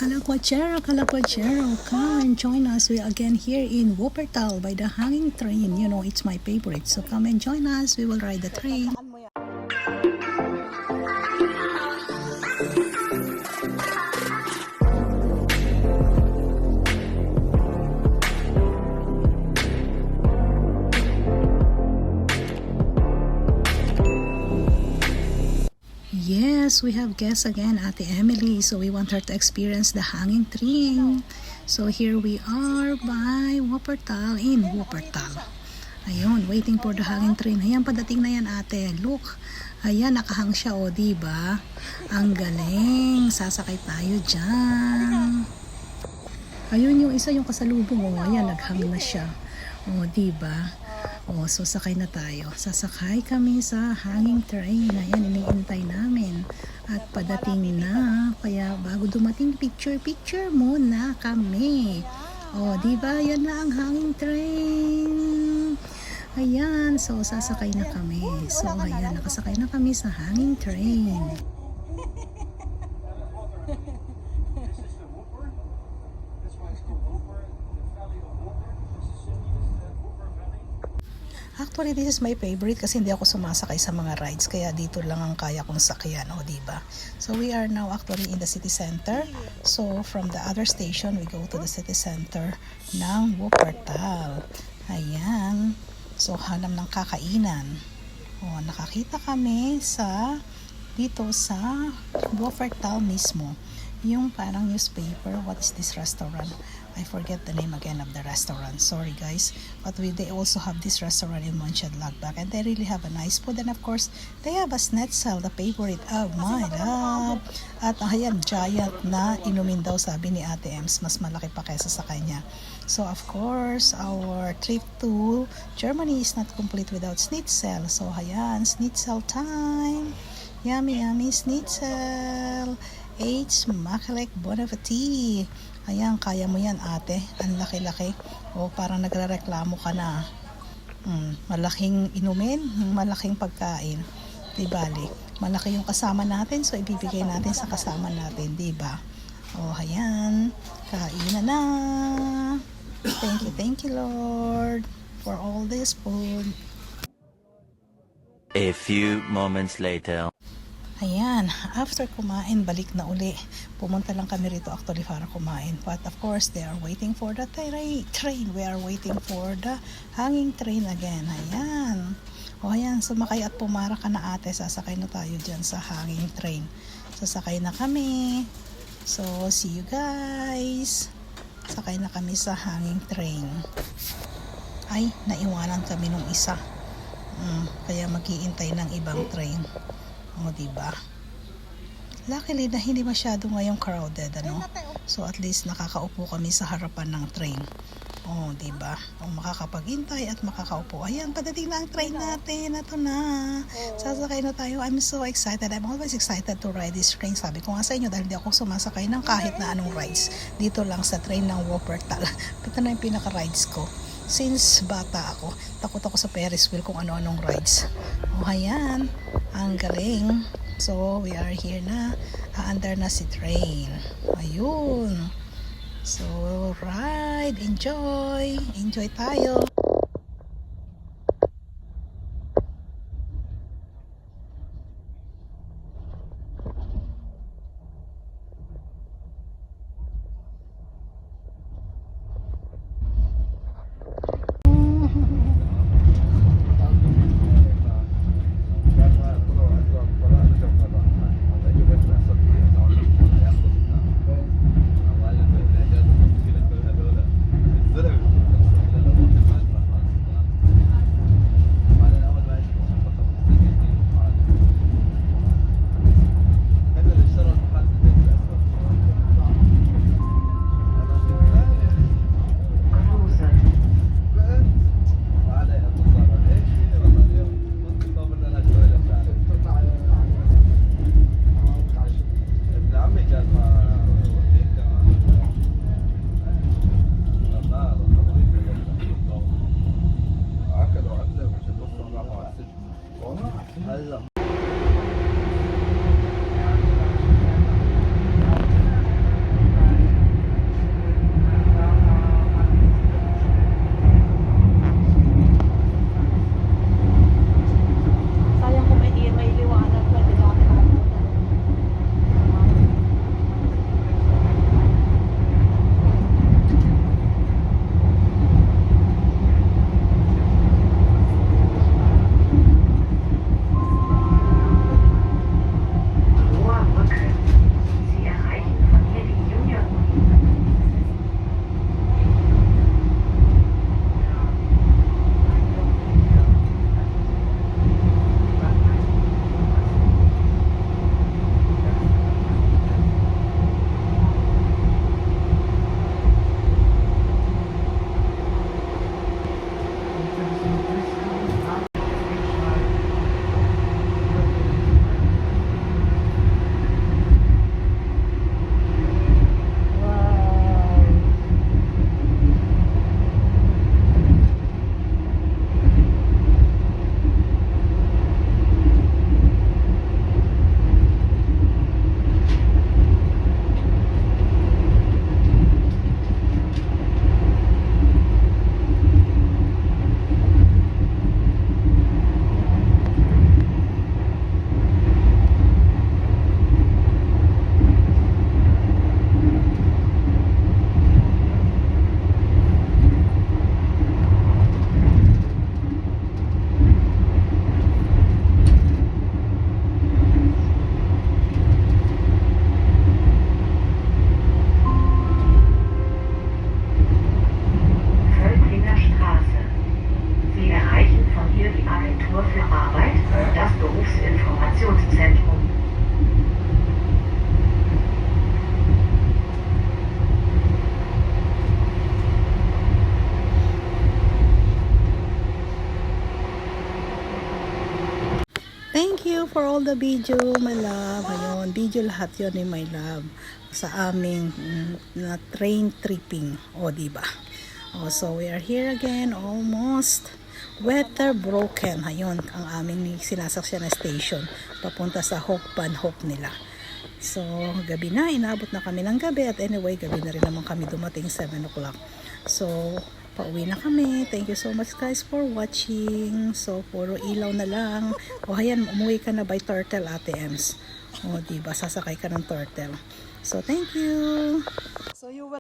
Calaguachero, come and join us. We again here in Wuppertal by the hanging train. You know, it's my favorite. So come and join us. We will ride the train. Yes, we have guests again, Ate Emily. So we want her to experience the hanging train. So here we are by Wuppertal in Wuppertal. Ayun, waiting for the hanging train. Ayan, padating na yan, ate. Look. Ayan, nakahang siya, o, diba? Ang galing. Sasakay tayo dyan. Ayun yung isa, yung kasalubong, o. Ayan, naghang na siya. O, diba? O, so sakay na tayo. Sasakay kami sa hanging train. Ayan, iniintay namin. At padating na. Kaya bago dumating, picture muna kami. O, diba? Yan na ang hanging train. Ayan, so sasakay na kami. So, ayan, nakasakay na kami sa hanging train. Actually, this is my favorite kasi hindi ako sumasakay sa mga rides, kaya dito lang ang kaya kong sakyan, o, diba? So we are now actually in the city center. So from the other station, we go to the city center ng Wuppertal. Ayan. So hanap ng kakainan. O, nakakita kami dito sa Wuppertal mismo. Yung parang newspaper. What is this restaurant? I forget the name again of the restaurant. Sorry guys. But they also have this restaurant in Mönchengladbach, and they really have a nice food. And of course, they have a schnitzel, the favorite of my love. At ayan, giant na inumin daw, sabi ni Ate Ems. Mas malaki pa kaysa sa kanya. So of course, our trip to Germany is not complete without schnitzel. So ayan, schnitzel time. Yummy, yummy schnitzel. H. Makalek Bonavati. Ayan, kaya mo yan, ate. Ang laki-laki. O, parang nagre-reklamo ka na. Malaking inumin, malaking pagkain. Di bali, malaki yung kasama natin, so ibibigay natin sa kasama natin, di ba? O, ayan. Kainan na. Thank you, Lord, for all this food. A few moments later. Ayan, after kumain, balik na uli. Pumunta lang kami rito actually para kumain. But of course, they are waiting for the train. We are waiting for the hanging train again. Ayan. O ayan, sumakay at pumara ka na, ate. Sasakay na tayo dyan sa hanging train. Sasakay na kami. So, see you guys. Sakay na kami sa hanging train. Ay, naiwanan kami nung isa. Kaya mag-iintay ng ibang train. O, diba? Luckily na hindi masyado ngayong crowded, ano? So at least nakakaupo kami sa harapan ng train. O, diba? O, makakapaghintay at makakaupo. Ayan, padating na ang train natin. Ito na. Sasakay na tayo. I'm so excited. I'm always excited to ride this train. Sabi ko nga sa inyo, dahil hindi ako sumasakay ng kahit na anong rides. Dito lang sa train ng Wuppertal. Ito na yung pinaka-rides ko. Since bata ako, takot ako sa Ferris wheel kung ano-anong rides. O, ayan. Ang galing. So, we are here na. Aandar na si train. Ayun. So, ride. Enjoy. Enjoy tayo. for all the video, my love. Ayun, video lahat yun ni my love sa aming na train tripping. O, diba? O, so we are here again, almost weather broken. Ayun, ang aming sinasaksyan na station papunta sa Hokpan Hope nila. So, gabi na, inabot na kami ng gabi at anyway, gabi na rin naman kami dumating 7 o'clock. So, pauwi na kami. Thank you so much guys for watching. So, puro ilaw na lang. O, ayan, umuwi ka na by turtle, Ate Ems. O, diba, sasakay ka ng turtle. So, thank you. So, you were